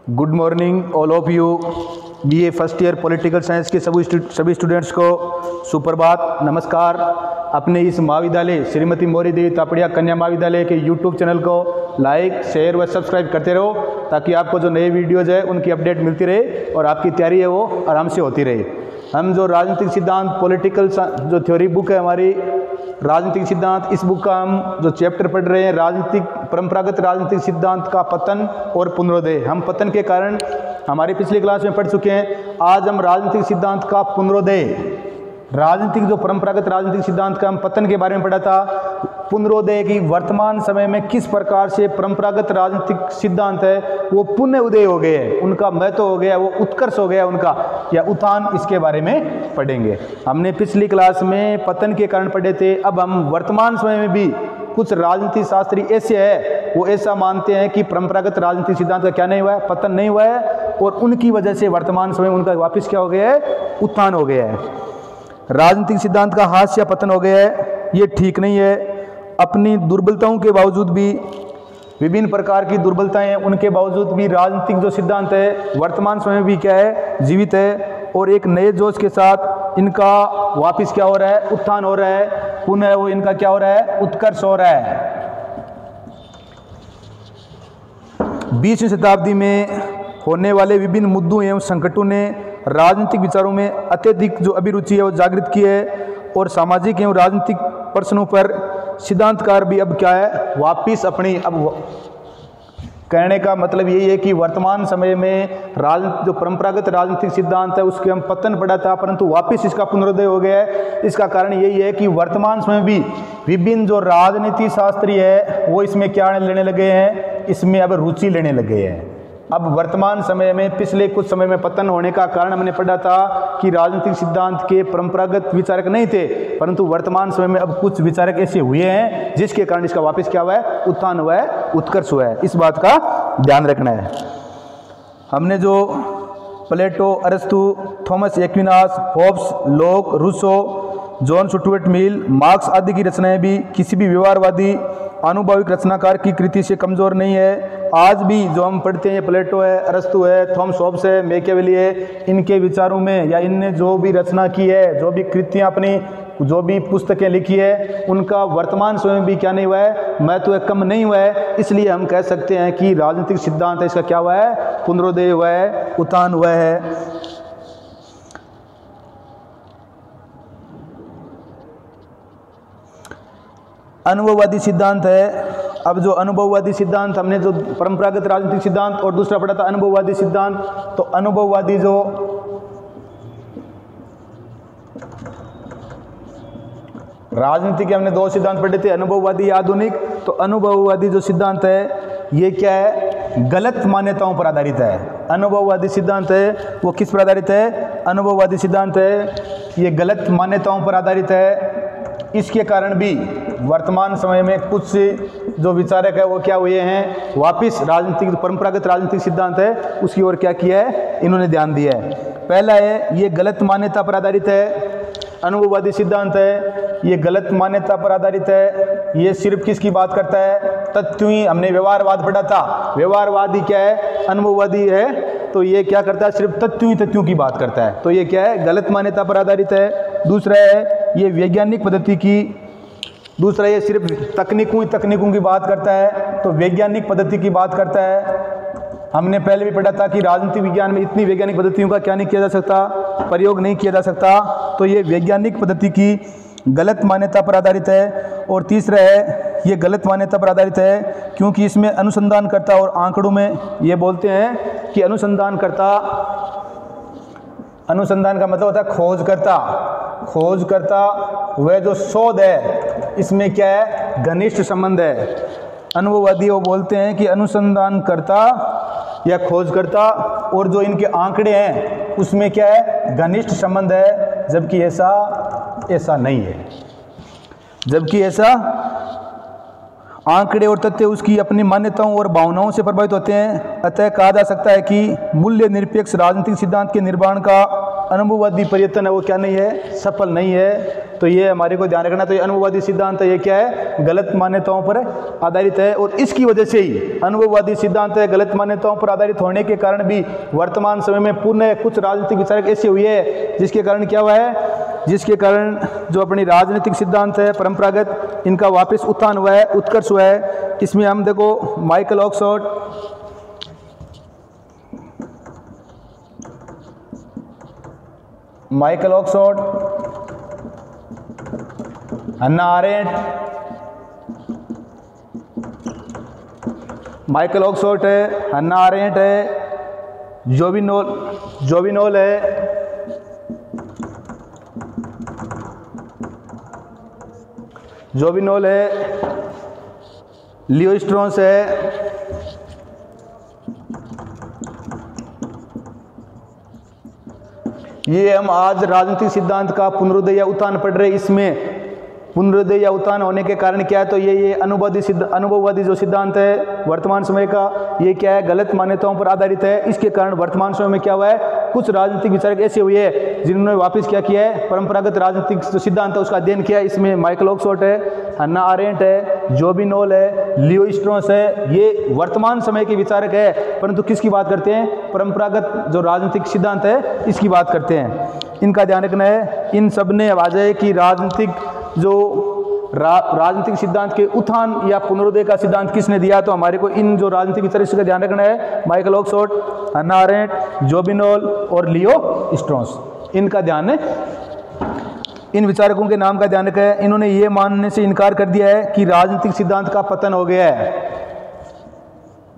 Good morning all of you. BA first year political science के सभी students को सुप्रभात, नमस्कार। अपने इस महाविद्यालय श्रीमती मौर्य देवी तापड़िया कन्या महाविद्यालय के यूट्यूब चैनल को लाइक, शेयर व सब्सक्राइब करते रहो ताकि आपको जो नए वीडियोज़ है उनकी अपडेट मिलती रहे और आपकी तैयारी है वो आराम से होती रहे। हम जो राजनीतिक सिद्धांत पॉलिटिकल जो थ्योरी बुक है हमारी राजनीतिक सिद्धांत, इस बुक का हम जो चैप्टर पढ़ रहे हैं राजनीतिक परंपरागत राजनीतिक सिद्धांत का पतन और पुनरोदय। हम पतन के कारण हमारी पिछली क्लास में पढ़ चुके हैं। आज हम राजनीतिक सिद्धांत का पुनरोदय, राजनीतिक जो परंपरागत राजनीतिक सिद्धांत का हम पतन के बारे में पढ़ा था, पुनरोदय की वर्तमान समय में किस प्रकार से परंपरागत राजनीतिक सिद्धांत है वो पुनः उदय हो गए हैं, उनका महत्व हो गया, वो उत्कर्ष हो गया उनका, या उत्थान, इसके बारे में पढ़ेंगे। हमने पिछली क्लास में पतन के कारण पढ़े थे। अब हम वर्तमान समय में भी कुछ राजनीति शास्त्री ऐसे है वो ऐसा मानते हैं कि परंपरागत राजनीतिक सिद्धांत का क्या नहीं हुआ है, पतन नहीं हुआ है, और उनकी वजह से वर्तमान समय उनका वापस क्या हो गया है, उत्थान हो गया है। राजनीतिक सिद्धांत का हास्य पतन हो गया है, ये ठीक नहीं है। अपनी दुर्बलताओं के बावजूद भी, विभिन्न प्रकार की दुर्बलताएं हैं, उनके बावजूद भी राजनीतिक जो सिद्धांत है वर्तमान समय में भी क्या है, जीवित है, और एक नए जोश के साथ इनका वापस क्या हो रहा है, उत्थान हो रहा है, पुनः वो इनका क्या हो रहा है, उत्कर्ष हो रहा है। 20वीं शताब्दी में होने वाले विभिन्न मुद्दों एवं संकटों ने राजनीतिक विचारों में अत्यधिक जो अभिरुचि है वो जागृत की है, और सामाजिक एवं राजनीतिक प्रश्नों पर सिद्धांतकार भी अब क्या है, वापिस अपनी, अब कहने का मतलब यही है कि वर्तमान समय में जो परंपरागत राजनीतिक सिद्धांत है उसके हम पतन पड़ा था, परंतु वापस इसका पुनरोदय हो गया है। इसका कारण यही है कि वर्तमान समय भी विभिन्न जो राजनीति शास्त्री है वो इसमें क्या लेने लगे हैं, इसमें अब रुचि लेने लगे हैं। अब वर्तमान समय में पिछले कुछ समय में पतन होने का कारण हमने पढ़ा था कि राजनीतिक सिद्धांत के परंपरागत विचारक नहीं थे, परंतु वर्तमान समय में अब कुछ विचारक ऐसे हुए हैं जिसके कारण इसका वापस क्या हुआ है, उत्थान हुआ है, उत्कर्ष हुआ है। इस बात का ध्यान रखना है। हमने जो प्लेटो, अरस्तु, Thomas Aquinas, Hobbes, Locke, Rousseau, John Stuart Mill, Marx आदि की रचनाएं भी किसी भी व्यवहारवादी आनुभविक रचनाकार की कृति से कमजोर नहीं है। आज भी जो हम पढ़ते हैं, प्लेटो है, अरस्तु है, थॉमस होब्स है, मैकियावेली है, इनके विचारों में या इनने जो भी रचना की है, जो भी कृतियाँ अपनी, जो भी पुस्तकें लिखी है, उनका वर्तमान समय में भी क्या नहीं हुआ है, महत्व कम नहीं हुआ है। इसलिए हम कह सकते हैं कि राजनीतिक सिद्धांत है इसका क्या हुआ है, पुनरोदय हुआ है, उत्थान हुआ है। अनुभववादी सिद्धांत है। अब जो अनुभववादी सिद्धांत, हमने जो परंपरागत राजनीतिक सिद्धांत और दूसरा पढ़ा था अनुभववादी सिद्धांत, तो अनुभववादी जो राजनीति के हमने दो सिद्धांत पढ़े थे, अनुभववादी, आधुनिक। तो अनुभववादी जो सिद्धांत है ये क्या है, गलत मान्यताओं पर आधारित है। अनुभववादी सिद्धांत है वो किस पर आधारित है, अनुभववादी सिद्धांत है ये गलत मान्यताओं पर आधारित है। इसके कारण भी वर्तमान समय में कुछ जो विचारक है वो क्या हुए हैं, वापिस राजनीतिक परंपरागत राजनीतिक सिद्धांत है उसकी ओर क्या किया है, इन्होंने ध्यान दिया है। पहला है ये गलत मान्यता पर आधारित है। अनुभववादी सिद्धांत है ये गलत मान्यता पर आधारित है। ये सिर्फ किसकी बात करता है, तत्वीय। हमने व्यवहारवाद पढ़ा था, व्यवहारवादी क्या है, अनुभववादी है, तो ये क्या करता है, सिर्फ तथ्यों की बात करता है, तो ये क्या है, गलत मान्यता पर आधारित है। दूसरा है ये वैज्ञानिक पद्धति की, दूसरा ये सिर्फ तकनीकों की बात करता है, तो वैज्ञानिक पद्धति की बात करता है। हमने पहले भी पढ़ा था कि राजनीतिक विज्ञान में इतनी वैज्ञानिक पद्धतियों का क्या नहीं किया जा सकता, प्रयोग नहीं किया जा सकता, तो ये वैज्ञानिक पद्धति की गलत मान्यता पर आधारित है। और तीसरा है ये गलत मान्यता पर आधारित है क्योंकि इसमें अनुसंधानकर्ता और आंकड़ों में ये बोलते हैं कि अनुसंधानकर्ता, अनुसंधान का मतलब होता है खोजकर्ता, वह जो शोध है इसमें क्या है, घनिष्ठ संबंध है। अनुभववादी वो बोलते हैं कि अनुसंधानकर्ता या खोजकर्ता और जो इनके आंकड़े हैं उसमें क्या है, घनिष्ठ संबंध है, जबकि ऐसा नहीं है। जबकि ऐसा आंकड़े और तथ्य उसकी अपनी मान्यताओं और भावनाओं से प्रभावित होते हैं। अतः कहा जा सकता है कि मूल्य निरपेक्ष राजनीतिक सिद्धांत के निर्माण का अनुभववादी प्रयत्न है वो क्या नहीं है, सफल नहीं है। तो ये हमारे को ध्यान रखना। तो ये अनुभववादी सिद्धांत है, ये क्या है, गलत मान्यताओं पर आधारित है। और इसकी वजह से ही अनुभववादी सिद्धांत है गलत मान्यताओं पर आधारित होने के कारण भी वर्तमान समय में पुनः कुछ राजनीतिक विचारक ऐसे हुए हैं जिसके कारण क्या हुआ है, जिसके कारण जो अपनी राजनीतिक सिद्धांत है परंपरागत, इनका वापस उत्थान हुआ है, उत्कर्ष हुआ है। इसमें हम देखो Michael Oxford, Hannah Arendt, Michael Oxford है, हन्ना आरेंट है, जोविनोल है, लियो स्ट्रॉन्स है, ये हम आज राजनीतिक सिद्धांत का पुनरुदय या उत्थान पढ़ रहे। इसमें पुनरुदय या उत्थान होने के कारण क्या है, तो ये अनुभववादी जो सिद्धांत है वर्तमान समय का, ये क्या है, गलत मान्यताओं पर आधारित है। इसके कारण वर्तमान समय में क्या हुआ है, कुछ राजनीतिक विचारक ऐसे हुए हैं जिन्होंने वापस क्या किया है, परंपरागत राजनीतिक जो सिद्धांत है उसका अध्ययन किया है। इसमें माइकल ऑक्सफोर्ड है, हन्ना आरेंट है, जोविनोल है, लियो स्ट्रॉन्स है, ये वर्तमान समय के विचारक है। परंतु किसकी बात करते हैं, परंपरागत जो राजनीतिक सिद्धांत है इसकी बात करते हैं। इनका ध्यान रखना है। इन सब ने आवाज़ है कि राजनीतिक जो राजनीतिक सिद्धांत के उत्थान या पुनरुदय का सिद्धांत किसने दिया, तो हमारे को इन जो राजनीतिक विचारक का ध्यान रखना है, माइकल ऑक्सफोर्ड, हन्ना आरेंट, जोविनोल और लियो स्ट्रॉन्स, इनका ध्यान है। इन विचारकों के नाम का ध्यान रखा है। इन्होंने ये मानने से इनकार कर दिया है कि राजनीतिक सिद्धांत का पतन हो गया है।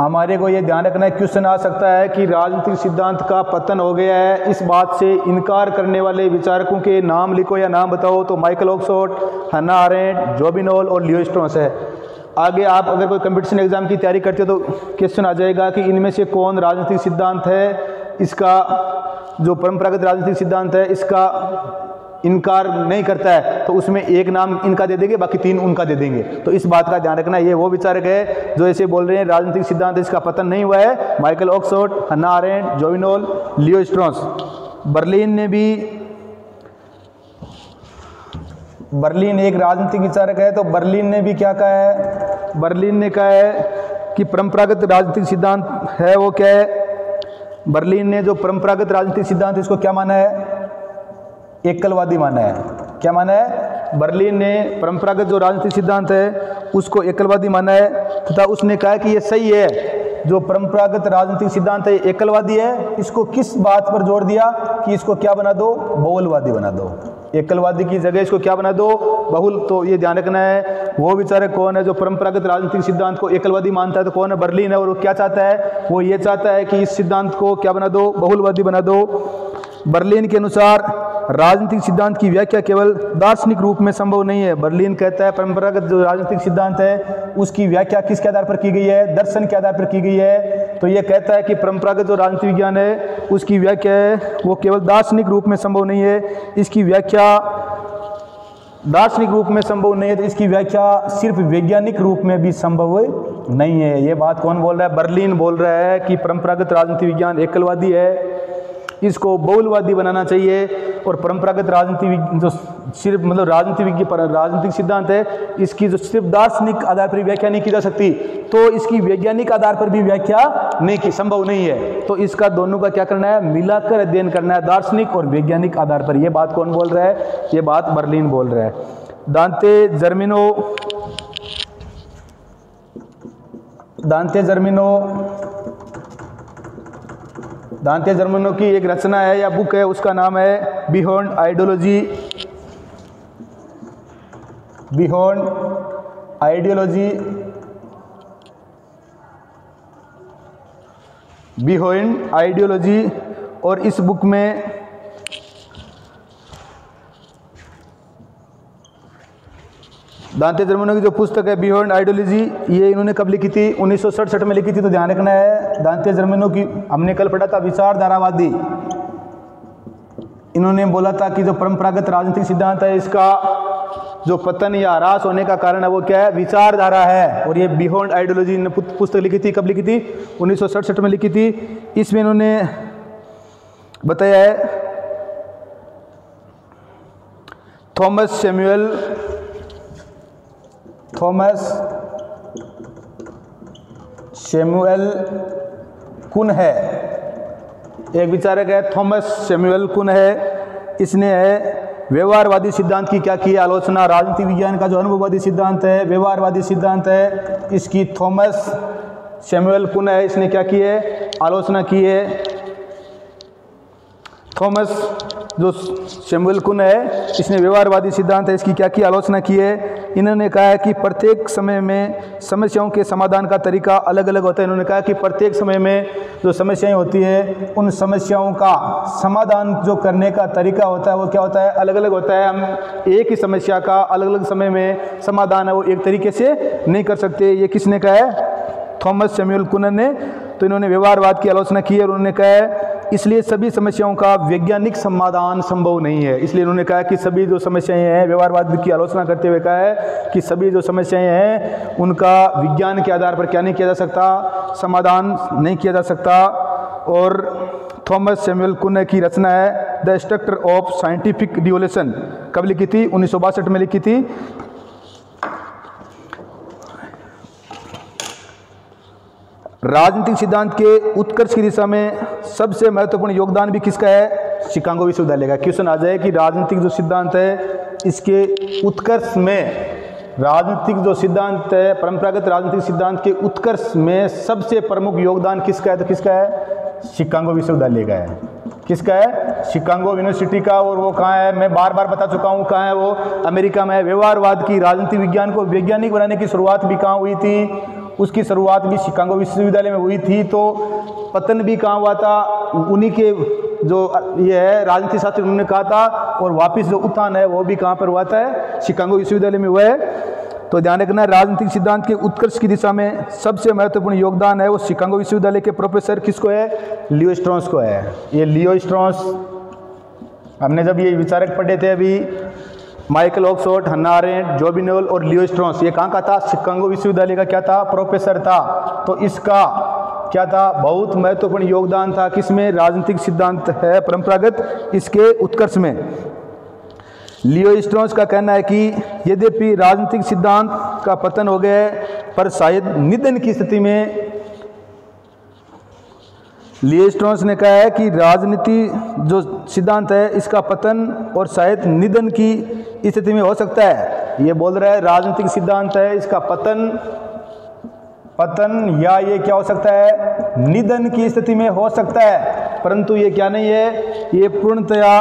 हमारे को ये ध्यान रखना है, क्वेश्चन आ सकता है कि राजनीतिक सिद्धांत का पतन हो गया है, इस बात से इनकार करने वाले विचारकों के नाम लिखो या नाम बताओ। तो माइकल ऑक्सफोर्ड, हन्ना आरेंट, जोविनोल और लियो स्ट्रॉन्स है। आगे आप अगर कोई कंपटीशन एग्जाम की तैयारी करते हो तो क्वेश्चन आ जाएगा कि इनमें से कौन राजनीतिक सिद्धांत है, इसका जो परंपरागत राजनीतिक सिद्धांत है इसका इनकार नहीं करता है, तो उसमें एक नाम इनका दे देंगे, बाकी 3 उनका दे देंगे। तो इस बात का ध्यान रखना। ये वो विचारक है जो ऐसे बोल रहे हैं राजनीतिक सिद्धांत इसका पतन नहीं हुआ है, माइकल ऑक्सफोर्ड, हन्ना आरेंट, जोविनोल, लियो स्ट्रॉन्स। बर्लिन एक राजनीतिक विचारक है, तो बर्लिन ने भी क्या कहा है, बर्लिन ने कहा है कि परंपरागत राजनीतिक सिद्धांत है वो क्या है, बर्लिन ने जो परंपरागत राजनीतिक सिद्धांत इसको क्या माना है, एकलवादी माना है। क्या माना है, बर्लिन ने परंपरागत जो राजनीतिक सिद्धांत है उसको एकलवादी माना है, तथा उसने कहा कि ये सही है, जो परंपरागत राजनीतिक सिद्धांत है एकलवादी है। इसको किस बात पर जोर दिया कि इसको क्या बना दो, बहुलवादी बना दो। एकलवादी की जगह इसको क्या बना दो, बहुल। तो ये ध्यान रखना है। वो विचारक कौन है जो परंपरागत राजनीतिक सिद्धांत को एकलवादी मानता है, तो कौन है, बर्लिन है। और वो क्या चाहता है, वो ये चाहता है कि इस सिद्धांत को क्या बना दो, बहुलवादी बना दो। बर्लिन के अनुसार राजनीतिक सिद्धांत की व्याख्या केवल दार्शनिक रूप में संभव नहीं है। बर्लिन कहता है परंपरागत जो राजनीतिक सिद्धांत है उसकी व्याख्या किसके आधार पर की गई है, दर्शन के आधार पर की गई है। तो ये कहता है कि परंपरागत जो राजनीतिक विज्ञान है उसकी व्याख्या है वो केवल दार्शनिक रूप में संभव नहीं है, इसकी व्याख्या दार्शनिक रूप में संभव नहीं है, तो इसकी व्याख्या सिर्फ वैज्ञानिक रूप में भी संभव नहीं है। ये बात कौन बोल रहा है, बर्लिन बोल रहा है कि परंपरागत राजनीतिक विज्ञान एकलवादी है, इसको बहुलवादी बनाना चाहिए। और परंपरागत राजनीति जो सिर्फ मतलब राजनीतिक सिद्धांत है इसकी जो सिर्फ दार्शनिक आधार पर व्याख्या नहीं की जा सकती, तो इसकी वैज्ञानिक आधार पर भी व्याख्या नहीं की संभव नहीं है। तो इसका दोनों का क्या करना है, मिलाकर अध्ययन करना है, दार्शनिक और वैज्ञानिक आधार पर। यह बात कौन बोल रहा है, ये बात बर्लिन बोल रहा है। दांते जर्मनो की एक रचना है या बुक है, उसका नाम है बियॉन्ड आइडियोलॉजी। और इस बुक में दांते जर्मनो की जो पुस्तक है बियॉन्ड आइडियोलॉजी, ये इन्होंने कब लिखी थी, 1967 में लिखी थी। तो ध्यान रखना है, दांते जर्मनो की हमने कल पढ़ा था विचारधारावादी। इन्होंने बोला था कि जो परंपरागत राजनीतिक सिद्धांत है इसका जो पतन या ह्रास होने का कारण है वो क्या है, विचारधारा है। और ये बियॉन्ड आइडियोलॉजी ने पुस्तक लिखी थी, कब लिखी थी, 1967 में लिखी थी। इसमें इन्होंने बताया है थॉमस सैमुअल कुन है। एक विचारक है थॉमस सैमुअल कुन है, इसने है व्यवहारवादी सिद्धांत की क्या की आलोचना। राजनीतिक विज्ञान का जो अनुभववादी सिद्धांत है, व्यवहारवादी सिद्धांत है, इसकी थॉमस सैमुअल कुन है, इसने क्या की है, आलोचना की है। थॉमस जो सैमुअल कुन है, इसने व्यवहारवादी सिद्धांत है, इसकी क्या की आलोचना की है। इन्होंने कहा है कि प्रत्येक समय में समस्याओं के समाधान का तरीका अलग अलग होता है। इन्होंने कहा कि प्रत्येक समय में जो समस्याएं होती है, उन समस्याओं का समाधान जो करने का तरीका होता है वो क्या होता है, अलग अलग होता है। हम एक ही समस्या का अलग अलग समय में समाधान है वो एक तरीके से नहीं कर सकते। ये किसने कहा है, थॉमस सैमुअल कुन ने। तो इन्होंने व्यवहारवाद की आलोचना की है और उन्होंने कहा है इसलिए सभी समस्याओं का वैज्ञानिक समाधान संभव नहीं है। इसलिए उन्होंने कहा कि सभी जो समस्याएं हैं, व्यवहारवाद की आलोचना करते हुए कहा है कि सभी जो समस्याएं हैं उनका विज्ञान के आधार पर क्या नहीं किया जा सकता, समाधान नहीं किया जा सकता। और थॉमस सैमुअल कुन की रचना है the structure of scientific revolution, कब लिखी थी, 1962 में लिखी थी। राजनीतिक सिद्धांत के उत्कर्ष की दिशा में सबसे महत्वपूर्ण योगदान भी किसका है, शिकागो विश्वविद्यालय का। क्वेश्चन आ जाए कि राजनीतिक जो सिद्धांत है इसके उत्कर्ष में, राजनीतिक जो सिद्धांत है, परंपरागत राजनीतिक सिद्धांत के उत्कर्ष में सबसे प्रमुख योगदान किसका है, तो किसका है, शिकागो विश्वविद्यालय का है। किसका है, शिकागो यूनिवर्सिटी का। और वो कहाँ है, मैं बार बार बता चुका हूँ कहाँ है वो, अमेरिका में है। व्यवहारवाद की, राजनीतिक विज्ञान को वैज्ञानिक बनाने की शुरुआत भी कहाँ हुई थी, उसकी शुरुआत भी शिकागो विश्वविद्यालय में हुई थी। तो पतन भी कहाँ हुआ था, उन्हीं के जो ये है राजनीतिक शास्त्र उन्होंने कहा था। और वापस जो उत्थान है वो भी कहाँ पर हुआ था, शिकागो विश्वविद्यालय में हुआ है। तो ध्यान रखना, राजनीतिक सिद्धांत के उत्कर्ष की दिशा में सबसे महत्वपूर्ण योगदान है वो शिकागो विश्वविद्यालय के प्रोफेसर किसको है, लियो स्ट्रॉस को है। ये लियो स्ट्रॉस, हमने जब ये विचारक पढ़े थे अभी, माइकल ऑक्सफोर्ड, हन्ना अरेंट, जोबिनेल और लियो स्ट्रॉस, ये कहाँ का था, शिकागो विश्वविद्यालय का क्या था, प्रोफेसर था। तो इसका क्या था, बहुत महत्वपूर्ण योगदान था किसमें, राजनीतिक सिद्धांत है परंपरागत, इसके उत्कर्ष में। लियो स्ट्रॉस का कहना है कि यद्यपि राजनीतिक सिद्धांत का पतन हो गया है, पर शायद निधन की स्थिति में, लियो स्ट्रॉस ने कहा है कि राजनीति जो सिद्धांत है इसका पतन और शायद निधन की स्थिति में हो सकता है। ये बोल रहा है राजनीतिक सिद्धांत है इसका पतन या ये क्या हो सकता है, निधन की स्थिति में हो सकता है, परंतु ये क्या नहीं है, ये पूर्णतया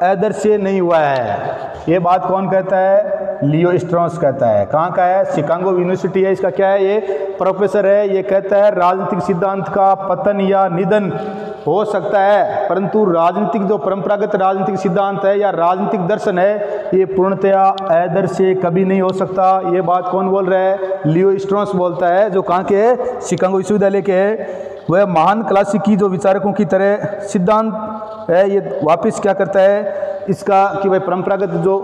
आदर्श नहीं हुआ है। ये बात कौन कहता है, लियो स्ट्रॉस कहता है। कहाँ का है, शिकागो यूनिवर्सिटी है, इसका क्या है, ये प्रोफेसर है। ये कहता है राजनीतिक सिद्धांत का पतन या निधन हो सकता है, परंतु राजनीतिक जो परंपरागत राजनीतिक सिद्धांत है या राजनीतिक दर्शन है ये पूर्णतया आदर्श कभी नहीं हो सकता। ये बात कौन बोल रहा है, लियो स्ट्रॉस बोलता है, जो कहाँ के है, शिकागो विश्वविद्यालय के है। वह महान क्लासिकी जो विचारकों की तरह सिद्धांत है, ये वापस क्या करता है इसका कि भाई परंपरागत जो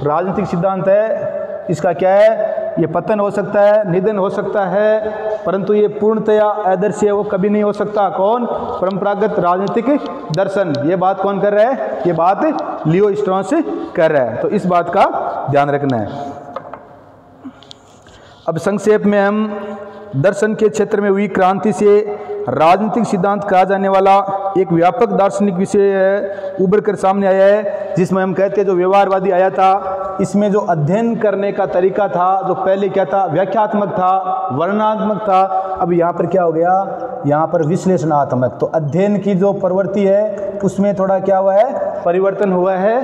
राजनीतिक सिद्धांत है इसका क्या है, ये पतन हो सकता है, निधन हो सकता है, परंतु ये पूर्णतया आदर्श है, वो कभी नहीं हो सकता। कौन, परंपरागत राजनीतिक दर्शन। ये बात कौन कर रहा है, ये बात लियो स्ट्रॉस कर रहा है। तो इस बात का ध्यान रखना है। अब संक्षेप में हम दर्शन के क्षेत्र में हुई क्रांति से राजनीतिक सिद्धांत कहा जाने वाला एक व्यापक दार्शनिक विषय उभर कर सामने आया है, जिसमें हम कहते हैं जो व्यवहारवादी आया था, इसमें जो अध्ययन करने का तरीका था, जो पहले क्या था, व्याख्यात्मक था, वर्णनात्मक था, अब यहाँ पर क्या हो गया, यहाँ पर विश्लेषणात्मक। तो अध्ययन की जो प्रवृत्ति है उसमें थोड़ा क्या हुआ है, परिवर्तन हुआ है,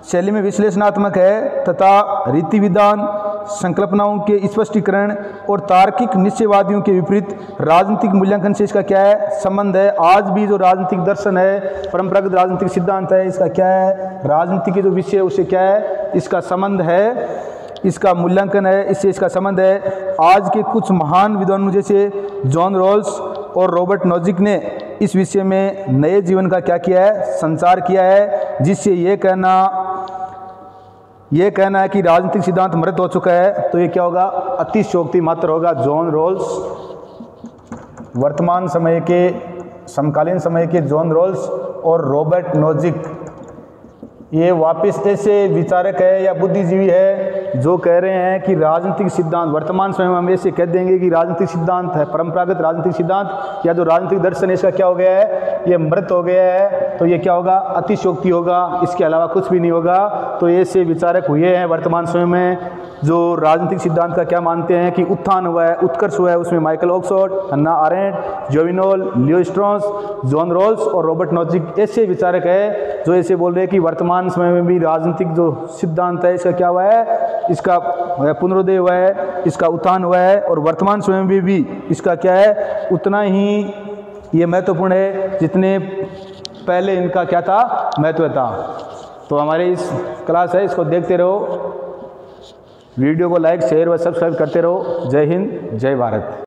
शैली में विश्लेषणात्मक है तथा रीति विधान, संकल्पनाओं के स्पष्टीकरण और तार्किक निश्चयवादियों के विपरीत राजनीतिक मूल्यांकन से इसका क्या है, संबंध है। आज भी जो राजनीतिक दर्शन है, परंपरागत राजनीतिक सिद्धांत है, इसका क्या है, राजनीति के जो विषय उससे क्या है, इसका संबंध है, इसका मूल्यांकन है, इससे इसका संबंध है। आज के कुछ महान विद्वानों जैसे जॉन रॉल्स और रॉबर्ट नोजिक ने इस विषय में नए जीवन का क्या किया है, संचार किया है, जिससे ये कहना है कि राजनीतिक सिद्धांत मृत हो चुका है, तो ये क्या होगा, अतिशयोक्ति मात्र होगा। जॉन रॉल्स, वर्तमान समय के समकालीन समय के जॉन रॉल्स और रॉबर्ट नोजिक, ये वापस ऐसे विचारक है या बुद्धिजीवी है जो कह रहे हैं कि राजनीतिक सिद्धांत, वर्तमान समय में हम ऐसे कह देंगे कि राजनीतिक सिद्धांत है, परंपरागत राजनीतिक सिद्धांत या जो राजनीतिक दर्शन है इसका क्या हो गया है, ये मृत हो गया है। तो ये क्या होगा, अतिशयोक्ति होगा, इसके अलावा कुछ भी नहीं होगा। तो ऐसे विचारक हुए हैं वर्तमान समय में जो राजनीतिक सिद्धांत का क्या मानते हैं कि उत्थान हुआ है, उत्कर्ष हुआ है। उसमें Michael Oxford, Hannah Arendt, Jouvenel, Leo Strauss, John Rawls और रॉबर्ट नोजिक ऐसे विचारक है जो ऐसे बोल रहे हैं कि वर्तमान समय में भी राजनीतिक जो सिद्धांत है इसका क्या हुआ है, इसका पुनरुदय हुआ है, इसका उत्थान हुआ है और वर्तमान समय में भी इसका क्या है, उतना ही ये महत्वपूर्ण है जितने पहले इनका क्या था, महत्व था। तो हमारी इस क्लास है, इसको देखते रहो, वीडियो को लाइक शेयर व सब्सक्राइब करते रहो। जय हिंद, जय भारत।